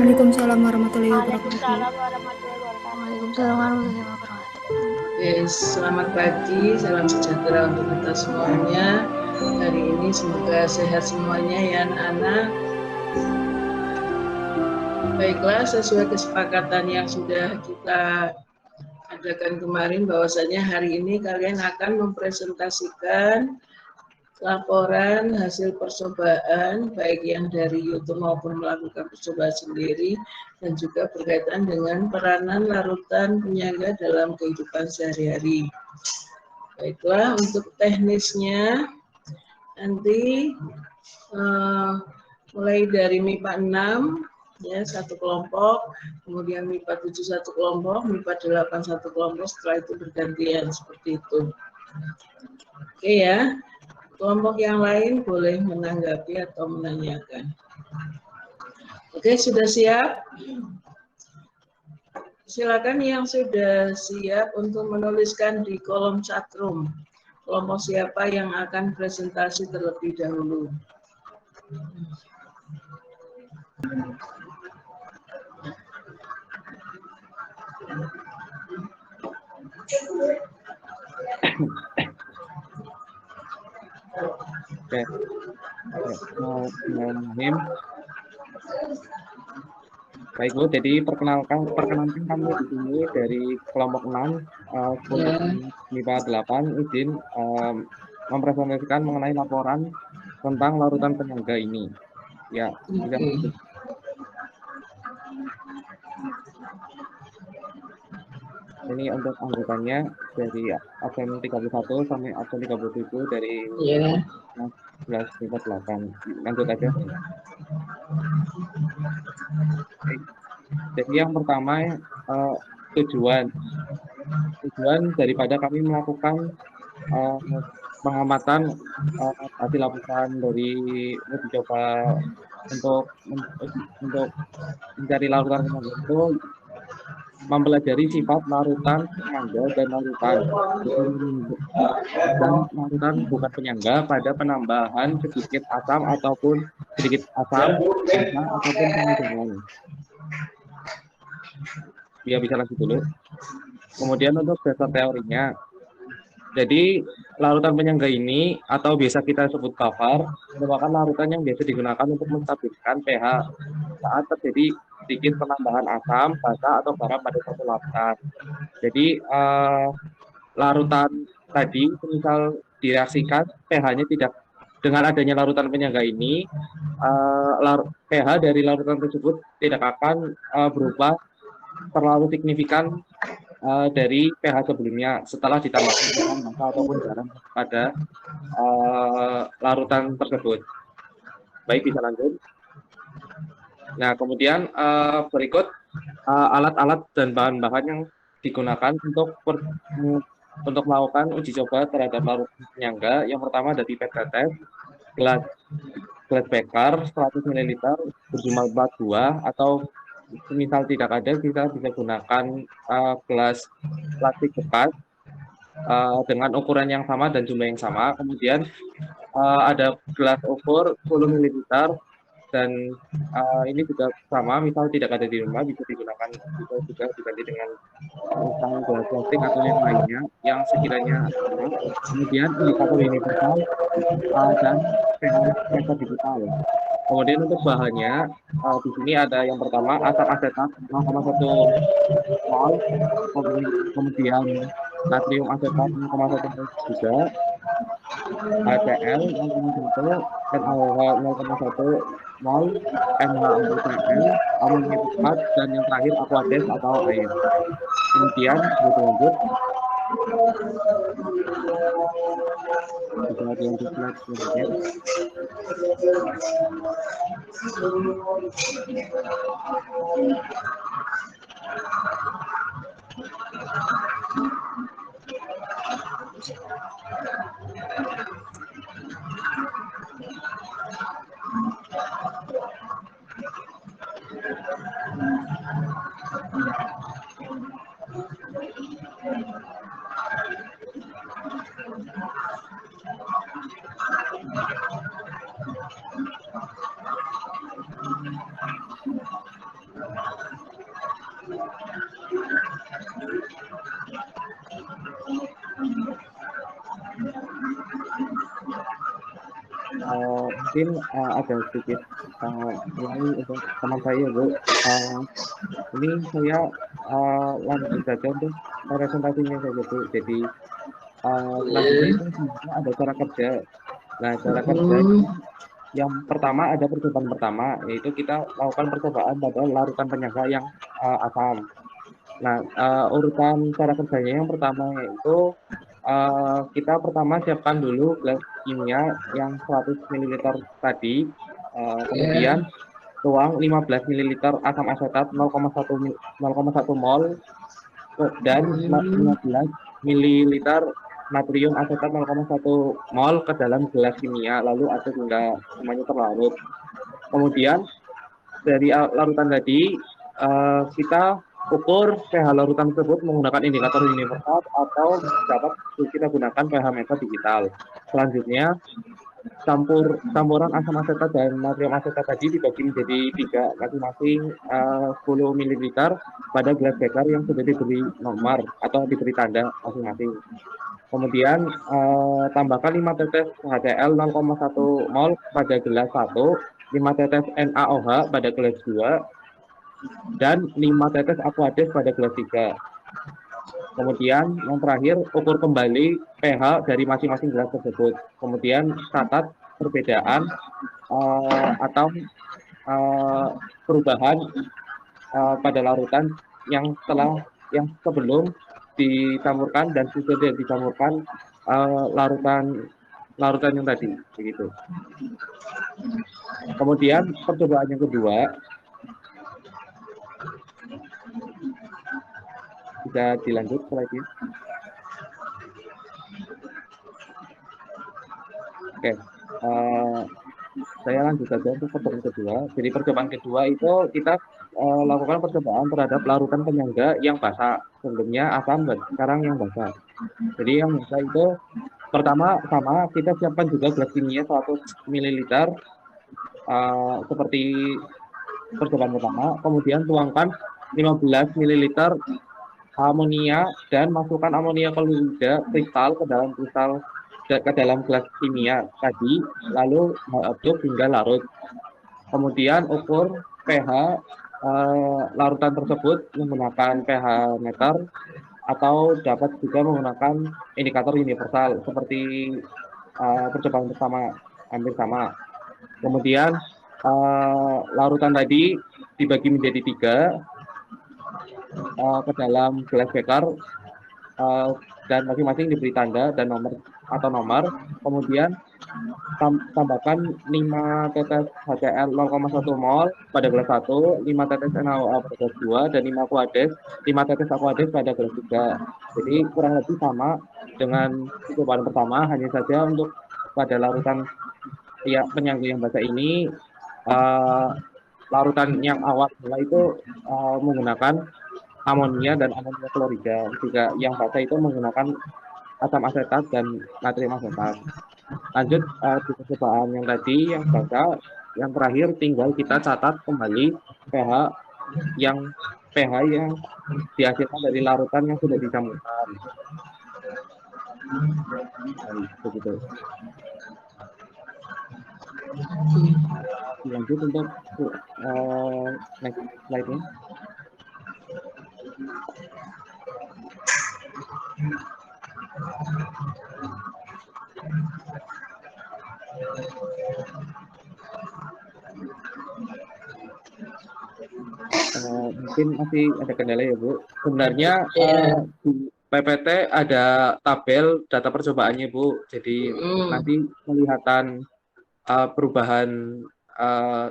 Waalaikumsalam warahmatullahi wabarakatuh. Waalaikumsalam warahmatullahi wabarakatuh. Waalaikumsalam warahmatullahi wabarakatuh. Yes, selamat pagi, salam sejahtera untuk kita semuanya. Hari ini semoga sehat semuanya ya anak-anak. Baiklah, sesuai kesepakatan yang sudah kita adakan kemarin, bahwasanya hari ini kalian akan mempresentasikan laporan hasil percobaan, baik yang dari YouTube maupun melakukan percobaan sendiri, dan juga berkaitan dengan peranan larutan penyangga dalam kehidupan sehari-hari. Baiklah, untuk teknisnya, nanti mulai dari MIPA 6, ya, satu kelompok, kemudian MIPA 7 satu kelompok, MIPA 8 satu kelompok, setelah itu bergantian seperti itu. Oke ya, kelompok yang lain boleh menanggapi atau menanyakan. Oke, sudah siap? Silakan yang sudah siap untuk menuliskan di kolom chatroom. Kelompok siapa yang akan presentasi terlebih dahulu? Oke, Bismillahirrahmanirrahim. Baik Bu, jadi perkenalkan kami di sini dari kelompok 6, MIPA 8, izin mempresentasikan mengenai laporan tentang larutan penyangga ini. Ya, bisa. Ini untuk anggotanya dari absen 31 sampai absen 37 dari 11 MIPA 8. Lanjut aja. Jadi yang pertama, tujuan daripada kami melakukan pengamatan hasil laporan dari uji coba untuk mencari larutan penyangga itu mempelajari sifat larutan penyangga dan larutan bukan penyangga pada penambahan sedikit asam ataupun basa ataupun penghitungan. Ya, bisa lanjut dulu. Kemudian untuk dasar teorinya, jadi larutan penyangga ini atau biasa kita sebut buffer merupakan larutan yang biasa digunakan untuk menstabilkan pH saat terjadi sedikit penambahan asam, basa atau garam pada suatu larutan. Jadi larutan tadi misal direaksikan pH-nya tidak, dengan adanya larutan penyangga ini pH dari larutan tersebut tidak akan berubah terlalu signifikan dari pH sebelumnya setelah ditambahkan basa ataupun garam pada larutan tersebut. Baik, bisa lanjut. Nah, kemudian berikut alat-alat dan bahan-bahan yang digunakan untuk melakukan uji coba terhadap larutan penyangga. Yang pertama ada pipet tetes, gelas beker 100 ml berjumlah 42, atau misal tidak ada, kita bisa gunakan gelas plastik bekas dengan ukuran yang sama dan jumlah yang sama. Kemudian ada gelas ukur 10 ml, dan ini juga sama, misal tidak ada di rumah bisa digunakan, bisa juga diganti dengan misal gelas plastik atau yang lainnya yang sekiranya sama. Kemudian indikator universal dan pH digital. Kemudian untuk bahannya di sini ada yang pertama asam asetat 0,1 mol, kemudian natrium asetat 0,1 mol juga, HCl 0,1, NaOH 0,1 mol, MH4Cl, amonium 4, dan yang terakhir aqueous atau air. Kemudian lanjut. Bisa dilanjut slide selanjutnya. mungkin ada sedikit ulangi untuk teman saya Bu. Ini saya lanjut saja untuk presentasinya saja Bu. Jadi selanjutnya Ya. itu sebenarnya ada cara kerja. Nah, cara kerja Hmm. yang pertama ada percobaan pertama, yaitu kita lakukan percobaan pada larutan penyangga yang asam. Nah, urutan cara kerjanya yang pertama yaitu kita pertama siapkan dulu gelas kimia yang 100 ml tadi, Ya. kemudian tuang 15 ml asam asetat 0,1 mol dan Hmm. 15 ml natrium asetat 0,1 mol ke dalam gelas kimia, lalu aduk hingga semuanya terlarut. Kemudian dari larutan tadi kita ukur pH larutan tersebut menggunakan indikator universal atau dapat kita gunakan pH meter digital. Selanjutnya campuran asam asetat dan natrium asetat tadi dibagi menjadi 3 masing-masing 10 ml pada gelas beker yang sudah diberi nomor atau diberi tanda masing-masing. Kemudian tambahkan 5 tetes HCl 0,1 mol pada gelas 1, 5 tetes NaOH pada gelas 2, dan 5 tetes aquades pada gelas 3. Kemudian yang terakhir, ukur kembali pH dari masing-masing gelas tersebut. Kemudian catat perbedaan atau perubahan pada larutan yang sebelum dicampurkan dan sudah dicampurkan larutan yang tadi, begitu. Kemudian percobaan yang kedua, bisa dilanjut slide-nya. Oke, saya lanjut saja untuk percobaan kedua. Jadi percobaan kedua itu kita lakukan percobaan terhadap larutan penyangga yang basah. Sebelumnya asam, dan sekarang yang basah. Jadi yang basah itu pertama sama kita siapkan juga gelas kimia 100 ml seperti percobaan pertama. Kemudian tuangkan 15 ml amonia dan masukkan amonia klorida kristal ke dalam gelas kimia tadi, lalu aduk hingga larut. Kemudian ukur pH larutan tersebut menggunakan pH meter atau dapat juga menggunakan indikator universal seperti percobaan pertama, hampir sama. Kemudian larutan tadi dibagi menjadi 3 ke dalam gelas beker dan masing-masing diberi tanda dan nomor. Kemudian tambahkan 5 tetes HCl 0,1 mol pada gelas 1, 5 tetes NaOH pada gelas 2, dan 5 tetes aquades pada gelas 3. Jadi kurang lebih sama dengan percobaan pertama, hanya saja untuk pada larutan penyangga yang basah ini, larutan yang awal itu menggunakan amonia dan amonia klorida. Jika yang basah itu menggunakan asam asetat dan natrium asetat. Lanjut di percobaan yang tadi yang basah, yang terakhir tinggal kita catat kembali pH yang dihasilkan dari larutan yang sudah dicampurkan. Begitu. Lanjut untuk next slide-nya. Mungkin masih ada kendala ya Bu. Sebenarnya di PPT ada tabel data percobaannya Bu. Jadi nanti kelihatan perubahan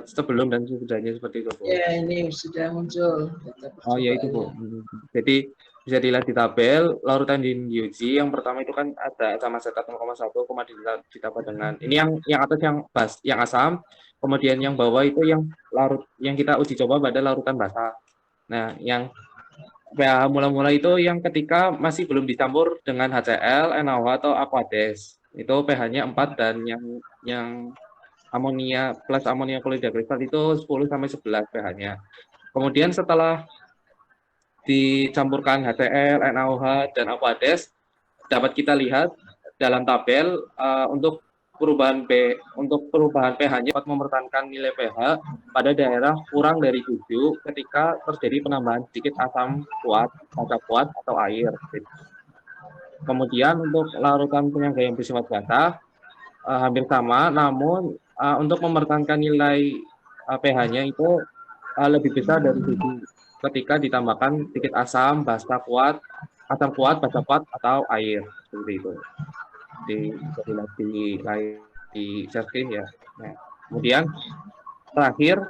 sebelum dan sesudahnya seperti itu Bu. Ya, ini sudah muncul data Oh ya itu Bu. percobaannya. Jadi bisa dilihat di tabel larutan di UG yang pertama itu kan ada asam asetat 0,1, ditambah dengan ini yang atas yang asam, kemudian yang bawah itu yang yang kita uji coba pada larutan basah. Nah, yang pH mula-mula itu yang ketika masih belum dicampur dengan HCl, NaOH atau aquades. Itu pH-nya 4, dan yang amonia plus amonia klorida kristal itu 10 sampai 11 pH-nya. Kemudian setelah dicampurkan HCl, NaOH, dan aquades, dapat kita lihat dalam tabel untuk perubahan pH-nya dapat mempertahankan nilai pH pada daerah kurang dari 7 ketika terjadi penambahan sedikit asam kuat, basa kuat atau air. Kemudian untuk larutan penyangga yang bersifat basah hampir sama, namun untuk mempertahankan nilai pH-nya itu lebih besar dari 7 ketika ditambahkan sedikit asam, basa kuat, basa kuat atau air seperti itu. Di share screen ya. Nah, kemudian terakhir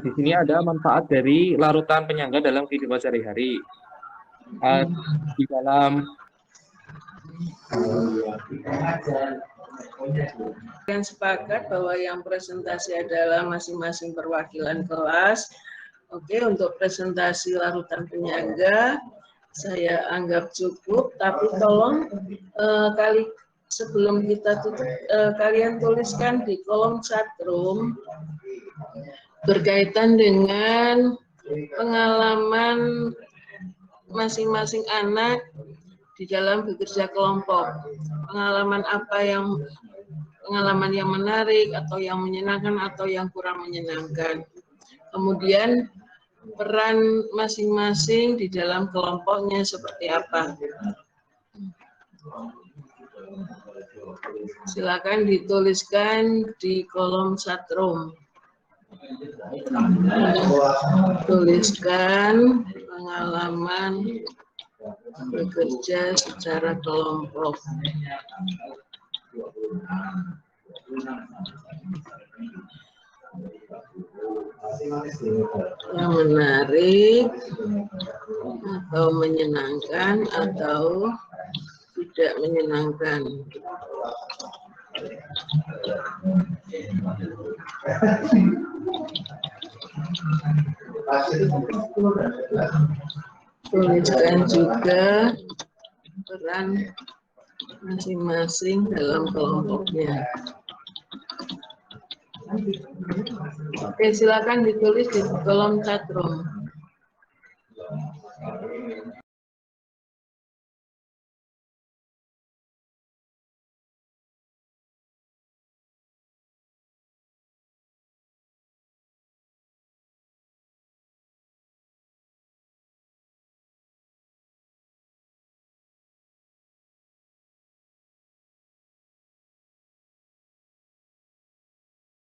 di sini ada manfaat dari larutan penyangga dalam kehidupan sehari-hari. Di dalam yang sepakat bahwa yang presentasi adalah masing-masing perwakilan kelas. Oke, untuk presentasi larutan penyangga saya anggap cukup, tapi tolong sebelum kita tutup kalian tuliskan di kolom chatroom berkaitan dengan pengalaman masing-masing anak di dalam bekerja kelompok. Pengalaman yang menarik atau yang menyenangkan atau yang kurang menyenangkan. Kemudian peran masing-masing di dalam kelompoknya seperti apa. Silakan dituliskan di kolom chatroom. Tuliskan pengalaman bekerja secara kelompok. Yang menarik atau menyenangkan atau tidak menyenangkan. Tuliskan juga peran masing-masing dalam kelompoknya. Oke, silakan ditulis di kolom chatroom.